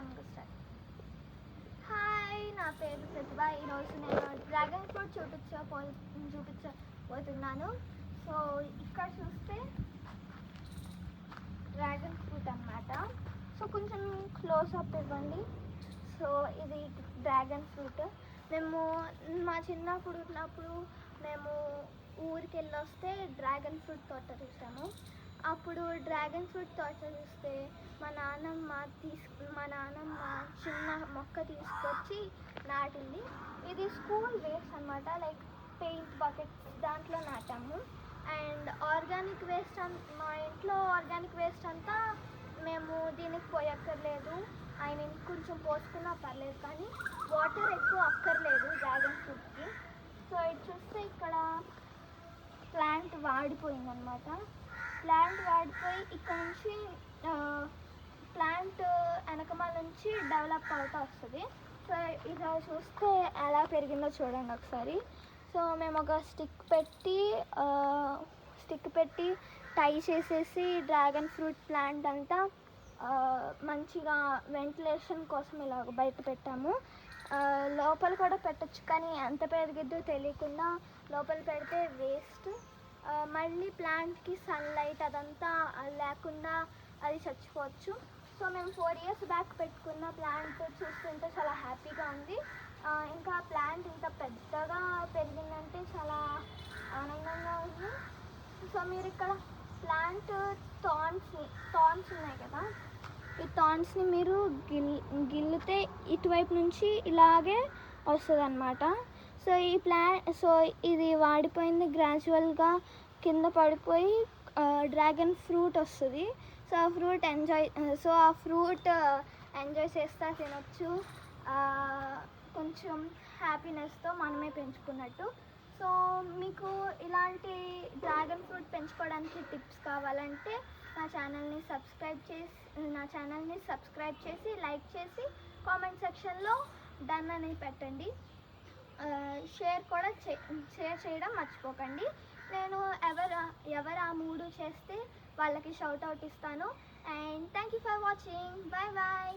ఇంకా start. Hi, నా పేరు ప్రతిభ. ఈరోజు నేను డ్రాగన్ ఫ్రూట్ చూపించబోతున్నాను. సో ఇక్కడ చూస్తే డ్రాగన్ ఫ్రూట్ అన్నమాట. సో కొంచెం క్లోజ్అప్ ఇవ్వండి. సో ఇది డ్రాగన్ ఫ్రూట్. మేము మా చిన్నప్పుడు ఉన్నప్పుడు మేము ఊరికి వెళ్ళి వస్తే డ్రాగన్ ఫ్రూట్ తోట చూసాము. అప్పుడు డ్రాగన్ ఫ్రూట్ తోట చూస్తే మా నాన్నమ్మ చిన్న మొక్క తీసుకొచ్చి నాటింది. ఇది స్కూల్ వేస్ట్ అనమాట, లైక్ పెయింట్ బకెట్స్ దాంట్లో నాటాము. అండ్ ఆర్గానిక్ వేస్ట్ మా ఇంట్లో ఆర్గానిక్ వేస్ట్ అంతా మేము దీనికి పోయక్కర్లేదు. ఐ మీన్ కొంచెం పోసుకున్నా పర్లేదు, కానీ వాటర్ ఎక్కువ అక్కర్లేదు డ్రాగన్ ఫ్రూట్కి. సో ఇది చూస్తే ఇక్కడ ప్లాంట్ వాడిపోయిందనమాట. ప్లాంట్ వాడిపోయి ఇక్కడ నుంచి ప్లాంట్ వెనకమాల నుంచి డెవలప్ అవుతూ వస్తుంది. సో ఇలా చూస్తే ఎలా పెరిగిందో చూడండి ఒకసారి. సో మేము ఒక స్టిక్ పెట్టి టై చేసేసి డ్రాగన్ ఫ్రూట్ ప్లాంట్ అంతా మంచిగా వెంటిలేషన్ కోసం ఇలా బయట పెట్టాము. లోపల కూడా పెట్టచ్చు, కానీ ఎంత పెరిగిద్దో తెలియకుండా లోపల పెడితే వేస్ట్. మళ్ళీ ప్లాంట్కి సన్లైట్ అదంతా లేకుండా అది చచ్చిపోవచ్చు. సో మేము 4 years బ్యాక్ పెట్టుకున్న ప్లాంట్ చూస్తుంటే చాలా హ్యాపీగా ఉంది. ఇంకా ప్లాంట్ ఇంత పెద్దగా పెరిగిందంటే చాలా ఆనందంగా ఉంది. సో మీరు ఇక్కడ ప్లాంట్ థార్న్స్ ఉన్నాయి కదా, ఈ థార్న్స్ని మీరు గిల్లితే ఇటువైపు నుంచి ఇలాగే వస్తుంది అన్నమాట. సో ఇది వాడిపోయింది, గ్రాడ్యువల్గా కింద పడిపోయి డ్రాగన్ ఫ్రూట్ వస్తుంది. సో ఆ ఫ్రూట్ ఎంజాయ్ చేస్తా తినొచ్చు, కొంచెం హ్యాపీనెస్తో మనమే పెంచుకున్నట్టు. సో మీకు ఇలాంటి డ్రాగన్ ఫ్రూట్ పెంచుకోవడానికి టిప్స్ కావాలంటే నా ఛానల్ని సబ్స్క్రైబ్ చేసి లైక్ చేసి కామెంట్ సెక్షన్లో డన్ అని పెట్టండి. షేర్ చేయడం మర్చిపోకండి. నేను ఎవరు ఆ 3 చేస్తే వాళ్ళకి షౌట్ అవుట్ ఇస్తాను. And thank you for watching. Bye bye.